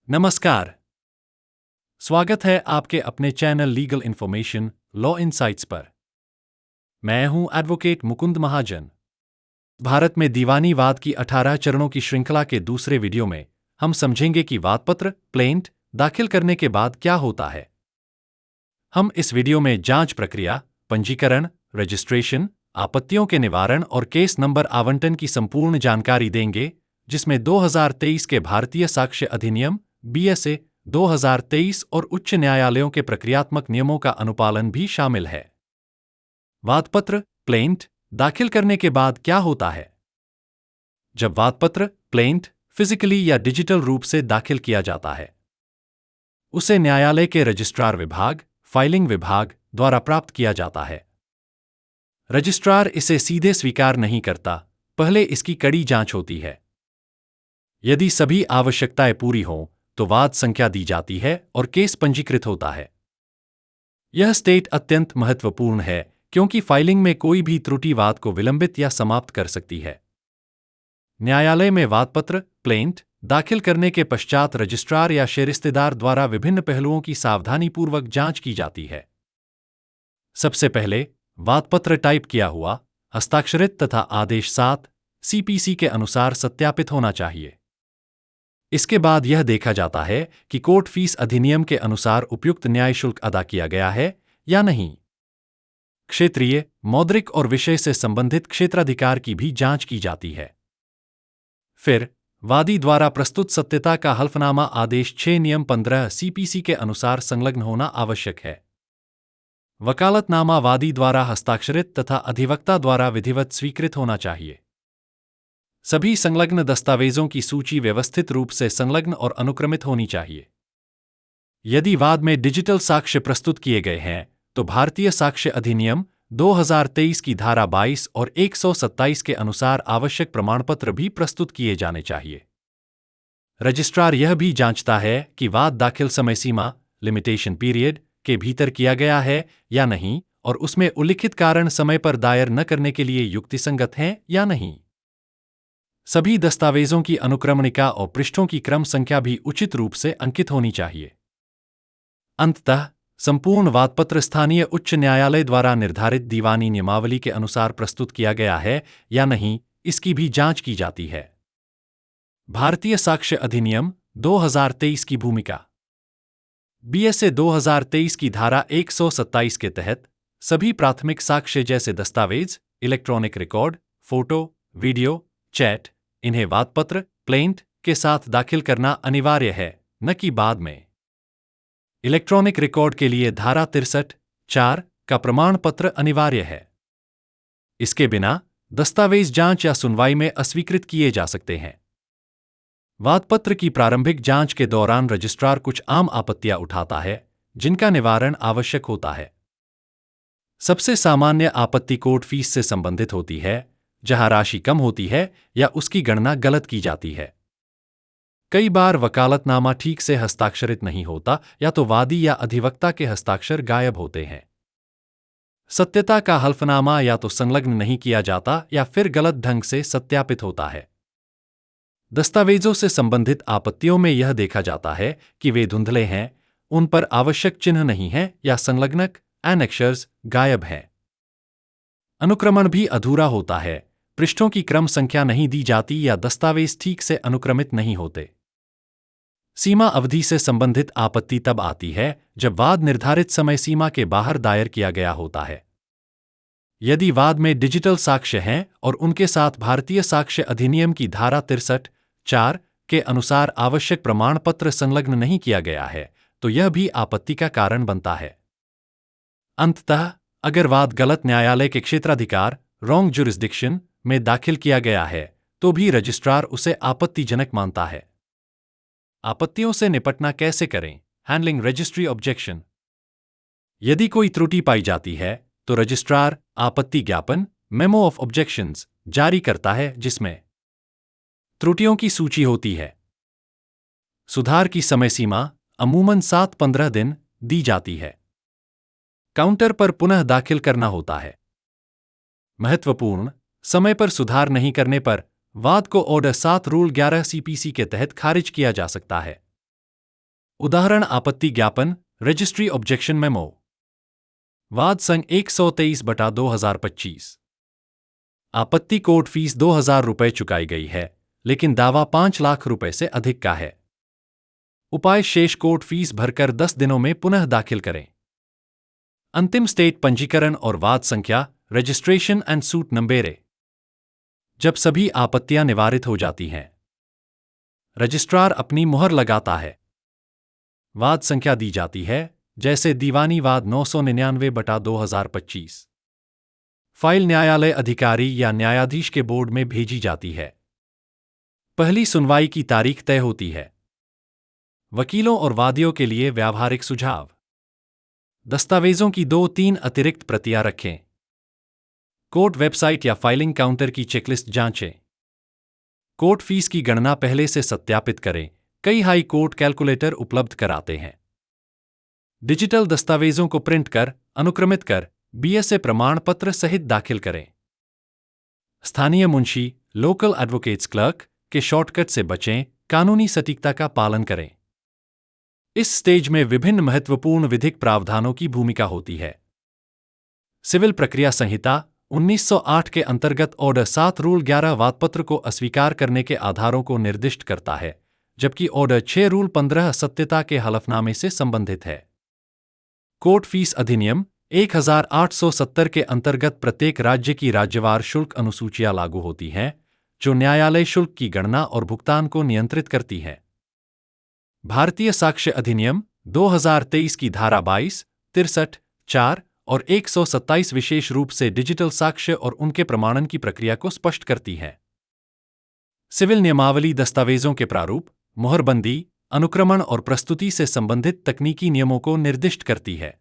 नमस्कार। स्वागत है आपके अपने channel legal information law insights पर। मैं हूं एडवोकेट मुकुंद महाजन। भारत में दीवानी वाद की 18 चरणों की श्रृंखला के दूसरे वीडियो में हम समझेंगे कि वादपत्र प्लेंट दाखिल करने के बाद क्या होता है। हम इस वीडियो में जांच प्रक्रिया, पंजीकरण, रजिस्ट्रेशन, आपत्तियों के निवारण और केस नंबर आवंटन की संपूर्ण जानकारी देंगे, जिसमें 2023 के भारतीय साक्ष्य अधिनियम BSA 2023 और उच्च न्यायालयों के प्रक्रियात्मक नियमों का अनुपालन भी शामिल है। वादपत्र प्लेंट दाखिल करने के बाद क्या होता है? जब वादपत्र प्लेंट फिजिकली या डिजिटल रूप से दाखिल किया जाता है, उसे न्यायालय के रजिस्ट्रार विभाग, फाइलिंग विभाग द्वारा प्राप्त किया जाता है। रजिस्ट्रार इसे सीधे स्वीकार नहीं करता, पहले इसकी कड़ी जांच होती है। यदि सभी आवश्यकताएं पूरी हों, तो वाद संख्या दी जाती है और केस पंजीकृत होता है। यह स्टेट अत्यंत महत्वपूर्ण है क्योंकि फाइलिंग में कोई भी त्रुटि वाद को विलंबित या समाप्त कर सकती है। न्यायालय में वादपत्र प्लेंट दाखिल करने के पश्चात रजिस्ट्रार या शेरिस्तेदार द्वारा विभिन्न पहलुओं की सावधानीपूर्वक जांच की जाती है। सबसे पहले वादपत्र टाइप किया हुआ, हस्ताक्षरित तथा आदेश 7 CPC के अनुसार सत्यापित होना चाहिए। इसके बाद यह देखा जाता है कि कोर्ट फीस अधिनियम के अनुसार उपयुक्त न्याय शुल्क अदा किया गया है या नहीं। क्षेत्रीय, मौद्रिक और विषय से संबंधित क्षेत्राधिकार की भी जांच की जाती है। फिर वादी द्वारा प्रस्तुत सत्यता का हल्फनामा आदेश 6 नियम 15 CPC के अनुसार संलग्न होना आवश्यक है। वकालतनामा वादी द्वारा हस्ताक्षरित तथा अधिवक्ता द्वारा विधिवत स्वीकृत होना चाहिए। सभी संलग्न दस्तावेजों की सूची व्यवस्थित रूप से संलग्न और अनुक्रमित होनी चाहिए। यदि वाद में डिजिटल साक्ष्य प्रस्तुत किए गए हैं, तो भारतीय साक्ष्य अधिनियम 2023 की धारा 22 और 127 के अनुसार आवश्यक प्रमाणपत्र भी प्रस्तुत किए जाने चाहिए। रजिस्ट्रार यह भी जांचता है कि वाद दाखिल समय सीमा लिमिटेशन पीरियड के भीतर किया गया है या नहीं और उसमें उल्लिखित कारण समय पर दायर न करने के लिए युक्तिसंगत हैं या नहीं। सभी दस्तावेजों की अनुक्रमणिका और पृष्ठों की क्रम संख्या भी उचित रूप से अंकित होनी चाहिए। अंततः संपूर्ण वादपत्र स्थानीय उच्च न्यायालय द्वारा निर्धारित दीवानी नियमावली के अनुसार प्रस्तुत किया गया है या नहीं, इसकी भी जांच की जाती है। भारतीय साक्ष्य अधिनियम 2023 की भूमिका। BSA 2023 की धारा 127 के तहत सभी प्राथमिक साक्ष्य जैसे दस्तावेज, electronic record, photo, video, chat, इन्हें वादपत्र प्लेंट के साथ दाखिल करना अनिवार्य है, न कि बाद में। इलेक्ट्रॉनिक रिकॉर्ड के लिए धारा 63(4) का प्रमाण पत्र अनिवार्य है। इसके बिना दस्तावेज जांच या सुनवाई में अस्वीकृत किए जा सकते हैं। वादपत्र की प्रारंभिक जांच के दौरान रजिस्ट्रार कुछ आम आपत्तियां उठाता है, जिनका निवारण आवश्यक होता है। सबसे सामान्य आपत्ति कोर्ट फीस से संबंधित होती है, जहां राशि कम होती है या उसकी गणना गलत की जाती है। कई बार वकालतनामा ठीक से हस्ताक्षरित नहीं होता या तो वादी या अधिवक्ता के हस्ताक्षर गायब होते हैं। सत्यता का हल्फनामा या तो संलग्न नहीं किया जाता या फिर गलत ढंग से सत्यापित होता है। दस्तावेजों से संबंधित आपत्तियों में यह देखा जाता है कि वे धुंधले हैं, उन पर आवश्यक चिन्ह नहीं है या संलग्नक एनेक्शर्स गायब हैं। अनुक्रमण भी अधूरा होता है, पृष्ठों की क्रम संख्या नहीं दी जाती या दस्तावेज ठीक से अनुक्रमित नहीं होते। सीमा अवधि से संबंधित आपत्ति तब आती है जब वाद निर्धारित समय सीमा के बाहर दायर किया गया होता है। यदि वाद में डिजिटल साक्ष्य हैं और उनके साथ भारतीय साक्ष्य अधिनियम की धारा 63(4) के अनुसार आवश्यक प्रमाण पत्र संलग्न नहीं किया गया है, तो यह भी आपत्ति का कारण बनता है। अंततः अगर वाद गलत न्यायालय के क्षेत्राधिकार रॉन्ग जुरिस्डिक्शन में दाखिल किया गया है, तो भी रजिस्ट्रार उसे आपत्तिजनक मानता है। आपत्तियों से निपटना कैसे करें? Handling registry objection. यदि कोई त्रुटि पाई जाती है, तो रजिस्ट्रार आपत्ति ज्ञापन मेमो ऑफ ऑब्जेक्शंस जारी करता है, जिसमें त्रुटियों की सूची होती है। सुधार की समय सीमा अमूमन 7-15 दिन दी जाती है। काउंटर पर पुनः दाखिल करना होता है। महत्वपूर्ण, समय पर सुधार नहीं करने पर वाद को ऑर्डर 7 रूल 11 CPC के तहत खारिज किया जा सकता है। उदाहरण आपत्ति ज्ञापन, रजिस्ट्री ऑब्जेक्शन मेमो। वाद संघ 123/2025। आपत्ति कोर्ट फीस 2,000 रुपये चुकाई गई है, लेकिन दावा 5 लाख रुपए से अधिक का है। उपाय शेष कोर्ट फीस भरकर 10 दिनों में पुनः दाखिल करें। अंतिम स्टेट पंजीकरण और वाद संख्या, रजिस्ट्रेशन एंड सूट नंबेरे। जब सभी आपत्तियां निवारित हो जाती हैं, रजिस्ट्रार अपनी मुहर लगाता है। वाद संख्या दी जाती है, जैसे दीवानी वाद 999/2025। फाइल न्यायालय अधिकारी या न्यायाधीश के बोर्ड में भेजी जाती है। पहली सुनवाई की तारीख तय होती है। वकीलों और वादियों के लिए व्यावहारिक सुझाव। दस्तावेजों की 2-3 अतिरिक्त प्रतियां रखें। कोर्ट वेबसाइट या फाइलिंग काउंटर की चेकलिस्ट जांचें। कोर्ट फीस की गणना पहले से सत्यापित करें। कई हाई कोर्ट कैलकुलेटर उपलब्ध कराते हैं। डिजिटल दस्तावेजों को प्रिंट कर, अनुक्रमित कर, BSA प्रमाण पत्र सहित दाखिल करें। स्थानीय मुंशी, लोकल एडवोकेट्स क्लर्क के शॉर्टकट से बचें, कानूनी सटीकता का पालन करें। इस स्टेज में विभिन्न महत्वपूर्ण विधिक प्रावधानों की भूमिका होती है। सिविल प्रक्रिया संहिता 1908 के अंतर्गत ऑर्डर 7 रूल 11 वादपत्र को अस्वीकार करने के आधारों को निर्दिष्ट करता है, जबकि ऑर्डर 6 रूल 15 सत्यता के हलफनामे से संबंधित है। कोर्ट फीस अधिनियम 1870 के अंतर्गत प्रत्येक राज्य की राज्यवार शुल्क अनुसूचियां लागू होती हैं, जो न्यायालय शुल्क की गणना और भुगतान को नियंत्रित करती हैं। भारतीय साक्ष्य अधिनियम 2023 की धारा 22, 63, 4 और 127 विशेष रूप से डिजिटल साक्ष्य और उनके प्रमाणन की प्रक्रिया को स्पष्ट करती है। सिविल नियमावली दस्तावेजों के प्रारूप, मुहरबंदी, अनुक्रमण और प्रस्तुति से संबंधित तकनीकी नियमों को निर्दिष्ट करती है।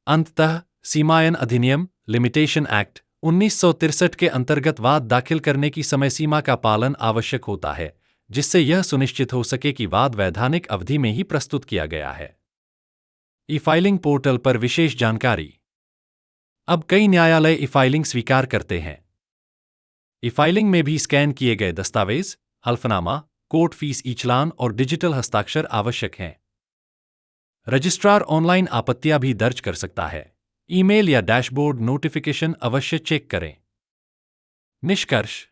अंततः सीमायन अधिनियम लिमिटेशन एक्ट 1963 के अंतर्गत वाद दाखिल करने की समय सीमा का पालन आवश्यक होता है, जिससे यह सुनिश्चित हो सके कि वाद वैधानिक अवधि में ही प्रस्तुत किया गया है। ई-फाइलिंग पोर्टल पर विशेष जानकारी। अब कई न्यायालय ई-फाइलिंग स्वीकार करते हैं। ई-फाइलिंग में भी स्कैन किए गए दस्तावेज, हल्फनामा, कोर्ट फीस ई-चालान और डिजिटल हस्ताक्षर आवश्यक हैं। रजिस्ट्रार ऑनलाइन आपत्तियां भी दर्ज कर सकता है। ईमेल या डैशबोर्ड नोटिफिकेशन अवश्य चेक करें। निष्कर्ष।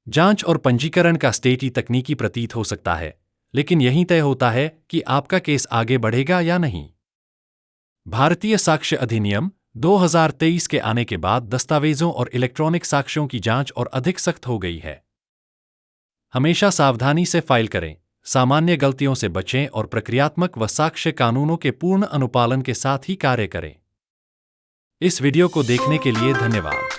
जांच और पंजीकरण का स्टेट ही तकनीकी प्रतीत हो सकता है, लेकिन यही तय होता है कि आपका केस आगे बढ़ेगा या नहीं। भारतीय साक्ष्य अधिनियम 2023 के आने के बाद दस्तावेजों और इलेक्ट्रॉनिक साक्ष्यों की जांच और अधिक सख्त हो गई है। हमेशा सावधानी से फाइल करें, सामान्य गलतियों से बचें और प्रक्रियात्मक व साक्ष्य कानूनों के पूर्ण अनुपालन के साथ ही कार्य करें। इस वीडियो को देखने के लिए धन्यवाद।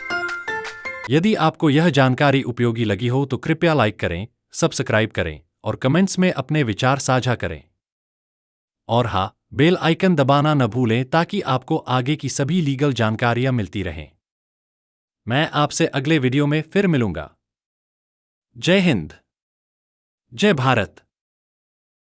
यदि आपको यह जानकारी उपयोगी लगी हो तो कृपया लाइक करें, सब्सक्राइब करें और कमेंट्स में अपने विचार साझा करें। और हाँ, बेल आइकन दबाना न भूलें ताकि आपको आगे की सभी लीगल जानकारियां मिलती रहें। मैं आपसे अगले वीडियो में फिर मिलूंगा। जय हिंद, जय भारत।